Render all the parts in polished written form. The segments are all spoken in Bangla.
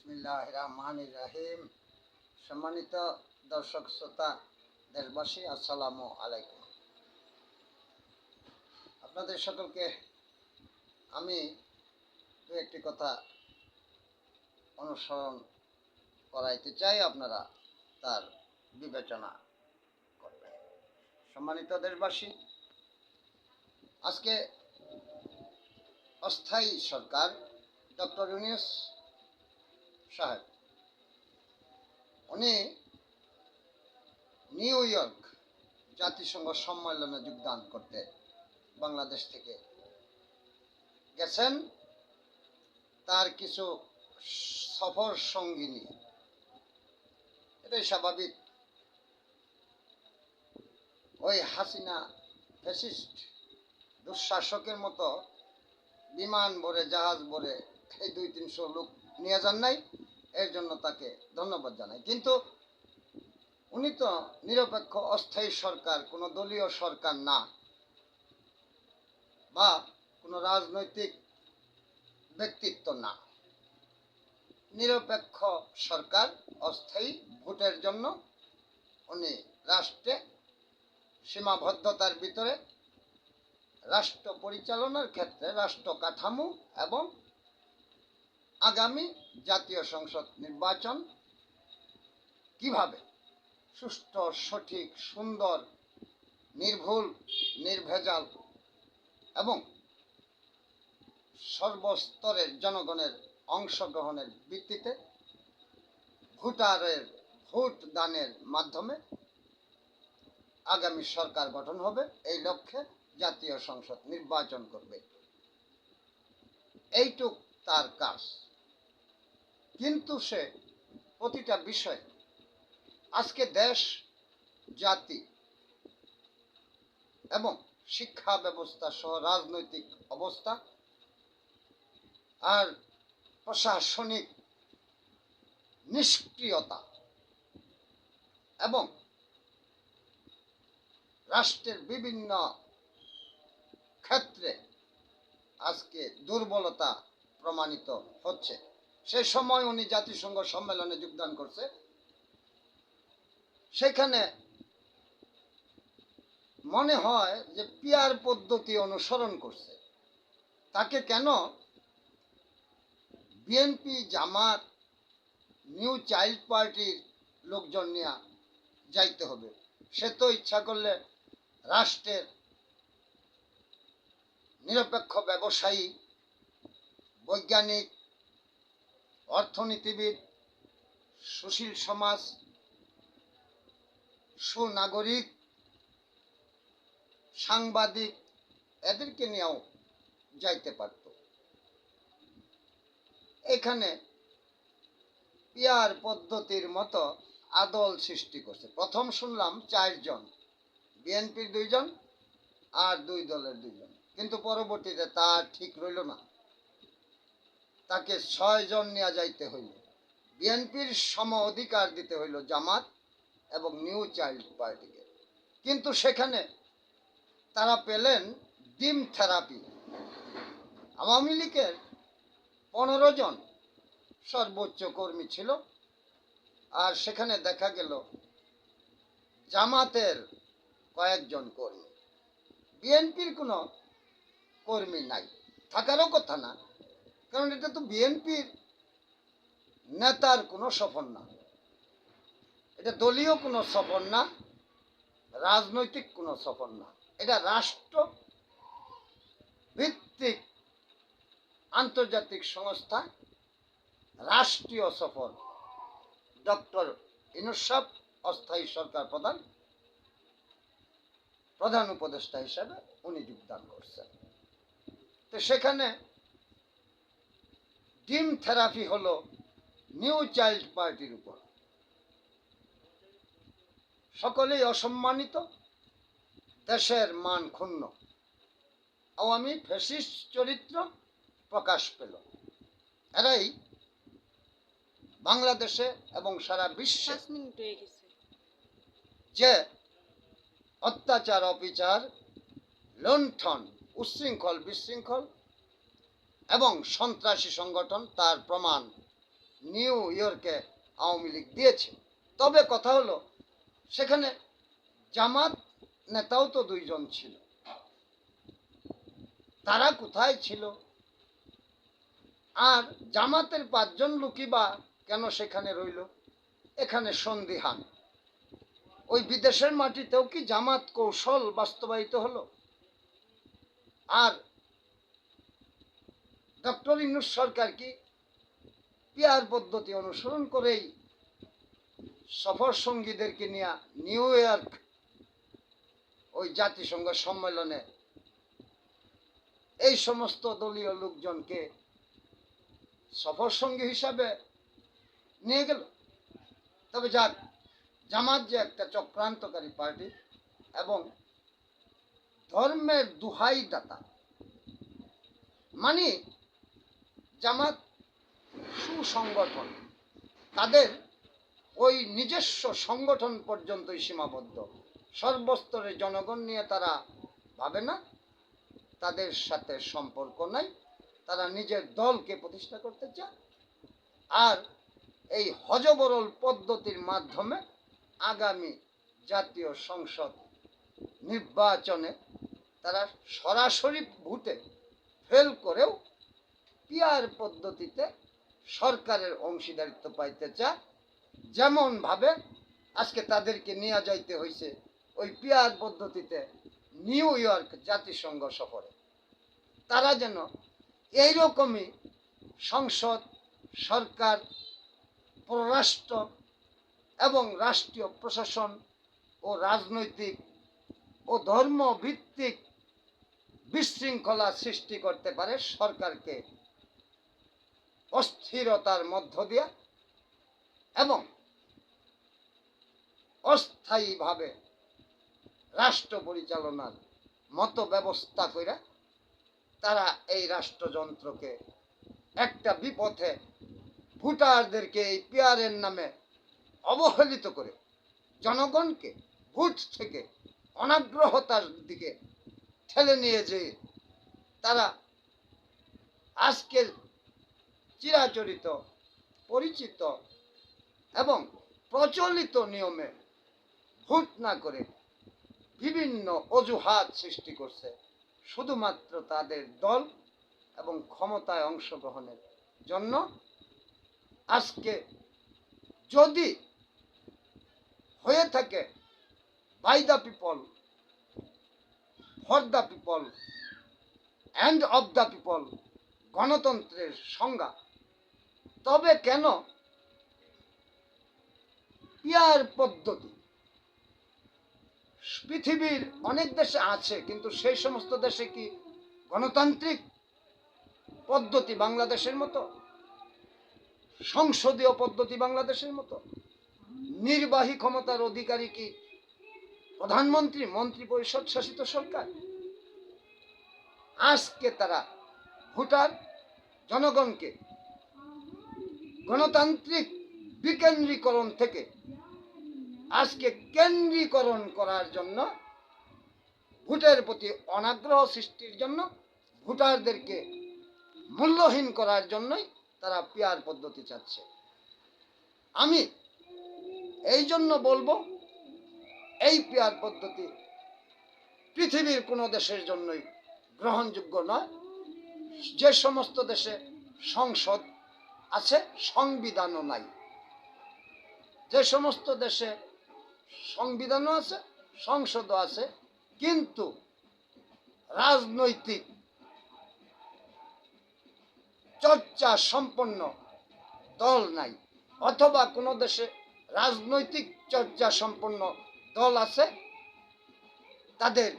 বিসমিল্লাহির রহমানির রহিম। সম্মানিত দর্শক শ্রোতা দেশবাসী, আসসালামু আলাইকুম। আপনাদের সকলকে আমি দু একটি কথা অনুসরণ করাইতে চাই, আপনারা তার বিবেচনা করবেন। সম্মানিত দেশবাসী, আজকে অস্থায়ী সরকার ডক্টর ইউনূস সাহেব উনি নিউ ইয়র্ক জাতিসংঘ সম্মেলনে যোগদান করতে বাংলাদেশ থেকে গেছেন তার কিছু সফর সঙ্গী নিয়ে। এটাই স্বাভাবিক। ওই হাসিনা ফ্যাসিস্ট দুঃশাসকের মতো বিমান ভরে জাহাজ ভরে এই 200-300 লোক নিয়ে যান নাই, এর জন্য তাকে ধন্যবাদ জানাই। কিন্তু উনি তো নিরপেক্ষ অস্থায়ী সরকার, কোনো দলীয় সরকার না, বা কোনো রাজনৈতিক ব্যক্তিত্ব না। নিরপেক্ষ সরকার, অস্থায়ী, ভোটের জন্য উনি রাষ্ট্রে সীমাবদ্ধতার ভিতরে রাষ্ট্র পরিচালনার ক্ষেত্রে রাষ্ট্র কাঠামো এবং আগামী জাতীয় সংসদ নির্বাচন কিভাবে সুষ্ঠু, সঠিক, সুন্দর, নির্ভুল, নির্ভেজাল এবং সর্বস্তরের জনগণের অংশগ্রহণের ভিত্তিতে ভোটারের ভোট দানের মাধ্যমে আগামী সরকার গঠন হবে, এই লক্ষ্যে জাতীয় সংসদ নির্বাচন করবে, এইটুক তার কাজ। কিন্তু সে প্রতিটা বিষয়, আজকে দেশ, জাতি এবং শিক্ষা ব্যবস্থা সহ রাজনৈতিক অবস্থা আর প্রশাসনিক নিষ্ক্রিয়তা এবং রাষ্ট্রের বিভিন্ন ক্ষেত্রে আজকে দুর্বলতা প্রমাণিত হচ্ছে। সেই সময় উনি জাতিসংঘ সম্মেলনে যোগদান করছে, সেখানে মনে হয় যে পিয়ার পদ্ধতি অনুসরণ করছে। তাকে কেন বিএনপি, জামাত, নিউ চাইল্ড পার্টির লোকজন নিয়ে যাইতে হবে? সে তো ইচ্ছা করলে রাষ্ট্রের নিরপেক্ষ ব্যবসায়ী, বৈজ্ঞানিক, অর্থনীতিবিদ, সুশীল সমাজ, সুনাগরিক, সাংবাদিক, এদেরকে নিয়েও যাইতে পারত। এখানে পিয়ার পদ্ধতির মতো আদল সৃষ্টি করছে। প্রথম শুনলাম 4 জন, বিএনপির 2 জন আর 2 দলের 2 জন, কিন্তু পরবর্তীতে তা ঠিক রইল না, তাকে 6 জন নিয়ে যাইতে হইল। বিএনপির সম অধিকার দিতে হইল জামাত এবং নিউ চাইল্ড পার্টিকে। কিন্তু সেখানে তারা পেলেন ডিম থেরাপি। আওয়ামী লীগের 15 জন সর্বোচ্চ কর্মী ছিল, আর সেখানে দেখা গেল জামাতের কয়েকজন কর্মী, বিএনপির কোনো কর্মী নাই, থাকারও কথা না, কারণ এটা তো বিএনপির নেতার কোনো সফর না, এটা দলীয় কোনো সফর না, রাজনৈতিক কোনো সফর না, এটা রাষ্ট্র ভিত্তিক আন্তর্জাতিক সংস্থা রাষ্ট্রীয় সফর। ডক্টর ইউনূস সাহেব অস্থায়ী সরকার প্রধান উপদেষ্টা হিসেবে উনি যোগদান করছেন। তো সেখানে ডিম থেরাপি হলো নিউ চাইল্ড পার্টির উপর। সকলেই অসম্মানিত, দেশের মান ক্ষুণ্ণ, আওয়ামী ফ্যাসিস্ট চরিত্র প্রকাশ পেল। এরাই বাংলাদেশে এবং সারা বিশ্বে যে অত্যাচার, অবিচার, লুণ্ঠন, উচ্ছৃঙ্খল, বিশৃঙ্খল এবং সন্ত্রাসী সংগঠন, তার প্রমাণ নিউ ইয়র্কে আওয়ামী লীগ দিয়েছে। তবে কথা হলো সেখানে জামাত নেতাও তো 2 জন ছিল, তারা কোথায় ছিল? আর জামাতের 5 জন লোকই বা কেন সেখানে রইল? এখানে সন্দিহান। ওই বিদেশের মাটিতেও কি জামাত কৌশল বাস্তবায়িত হলো? আর ডক্টর ইউনূস সরকার কি পিআর পদ্ধতি অনুসরণ করেই সফর সঙ্গীদেরকে নিয়ে নিউ ইয়র্ক ওই জাতিসংঘ সম্মেলনে এই সমস্ত দলীয় লোকজনকে সফর সঙ্গী হিসাবে নিয়ে গেল? তবে যাক, জামাত যে একটা চক্রান্তকারী পার্টি এবং ধর্মের দুহাই দাতা, মানে জামাত সুসংগঠন, তাদের ওই নিজস্ব সংগঠন পর্যন্তই সীমাবদ্ধ। সর্বস্তরের জনগণ নিয়ে তারা ভাবে না, তাদের সাথে সম্পর্ক নাই, তারা নিজের দলকে প্রতিষ্ঠা করতে চায়। আর এই হযবরল পদ্ধতির মাধ্যমে আগামী জাতীয় সংসদ নির্বাচনে তারা সরাসরি ভোটে ফেল করেও পিআর পদ্ধতিতে সরকারের অংশীদারিত্ব পাইতে চায়। যেমন ভাবে আজকে তাদেরকে নিয়ে যাইতে হয়েছে ওই পিআর পদ্ধতিতে নিউ ইয়র্ক জাতিসংঘ সফরে। তারা যেন এইরকমই সংসদ, সরকার, পররাষ্ট্র এবং রাষ্ট্রীয় প্রশাসন ও রাজনৈতিক ও ধর্মভিত্তিক বিশৃঙ্খলা সৃষ্টি করতে পারে, সরকারকে অস্থিরতার মধ্য দিয়ে এবং অস্থায়ীভাবে রাষ্ট্র পরিচালনার মতো ব্যবস্থা করে তারা এই রাষ্ট্রযন্ত্রকে একটা বিপথে ভোটারদেরকে এই পিআরের নামে অবহেলিত করে জনগণকে ভোট থেকে অনাগ্রহতার দিকে ঠেলে নিয়ে যেয়ে তারা আজকের চিরাচরিত, পরিচিত এবং প্রচলিত নিয়মে ভোট না করে বিভিন্ন অজুহাত সৃষ্টি করছে শুধুমাত্র তাদের দল এবং ক্ষমতায় অংশগ্রহণের জন্য। আজকে যদি হয়ে থাকে by the people, for the people and of the people গণতন্ত্রের সংজ্ঞা, তবে কেন পিআর পদ্ধতি পৃথিবীর অনেক দেশে আছে, কিন্তু সেই সমস্ত দেশে কি গণতান্ত্রিক পদ্ধতি বাংলাদেশের মতো, সংসদীয় পদ্ধতি বাংলাদেশের মতো, নির্বাহী ক্ষমতার অধিকারী কি প্রধানমন্ত্রী, মন্ত্রী পরিষদ শাসিত সরকার? আজকে তারা ভোটার জনগণকে গণতান্ত্রিক বিকেন্দ্রীকরণ থেকে আজকে কেন্দ্রীকরণ করার জন্য, ভোটের প্রতি অনাগ্রহ সৃষ্টির জন্য, ভোটারদেরকে মূল্যহীন করার জন্যই তারা পিআর পদ্ধতি চাচ্ছে। আমি এই জন্য বলবো এই পিআর পদ্ধতি পৃথিবীর কোনো দেশের জন্যই গ্রহণযোগ্য নয়। যে সমস্ত দেশে সংসদ আছে, সংবিধানও নাই, যে সমস্ত দেশে সংবিধানও আছে, সংসদও আছে, কিন্তু রাজনৈতিক চর্চা সম্পন্ন দল নাই, অথবা কোনো দেশে রাজনৈতিক চর্চা সম্পন্ন দল আছে, তাদের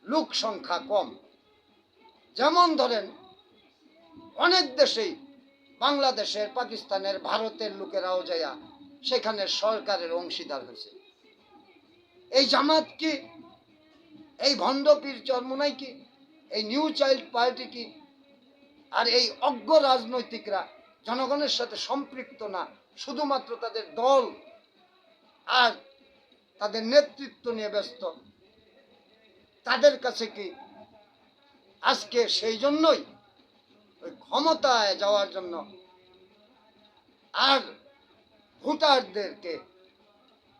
লোক সংখ্যা কম। যেমন ধরেন অনেক দেশেই বাংলাদেশের, পাকিস্তানের, ভারতের লোকেরাও যাইয়া সেখানে সরকারের অংশীদার হয়েছে। এই জামাত কি, এই ভণ্ড পীর চরমোনাই কি, এই নিউ চাইল্ড পার্টি কি, আর এই অজ্ঞ রাজনৈতিকরা জনগণের সাথে সম্পৃক্ত না, শুধুমাত্র তাদের দল আর তাদের নেতৃত্ব নিয়ে ব্যস্ত, তাদের কাছে কি আজকে সেই জন্যই ওই ক্ষমতায় যাওয়ার জন্য আর ভোটারদেরকে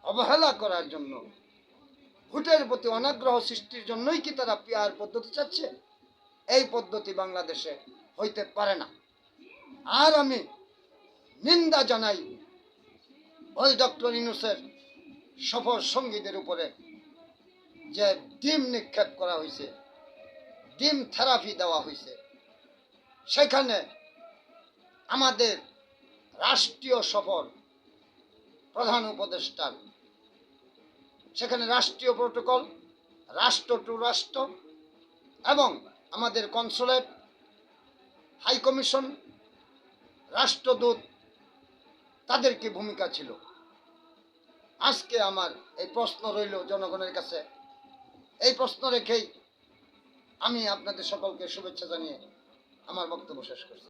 অবহেলা করার জন্য, ভোটের প্রতি অনাগ্রহ সৃষ্টির জন্যই কি তারা পিআর পদ্ধতি চাচ্ছে? এই পদ্ধতি বাংলাদেশে হইতে পারে না। আর আমি নিন্দা জানাই ওই ডক্টর ইউনূসের সফর সঙ্গীদের উপরে যে ডিম নিক্ষেপ করা হয়েছে, ডিম থেরাপি দেওয়া হয়েছে। সেখানে আমাদের রাষ্ট্রীয় সফর প্রধান উপদেষ্টার, সেখানে রাষ্ট্রীয় প্রোটোকল, রাষ্ট্র টু রাষ্ট্র এবং আমাদের কনসুলেট, হাই কমিশন, রাষ্ট্রদূত, তাদের কি ভূমিকা ছিল? আজকে আমার এই প্রশ্ন রইল জনগণের কাছে। এই প্রশ্ন রেখেই আমি আপনাদের সকলকে শুভেচ্ছা জানিয়ে আমার বক্তব্য শেষ করছি।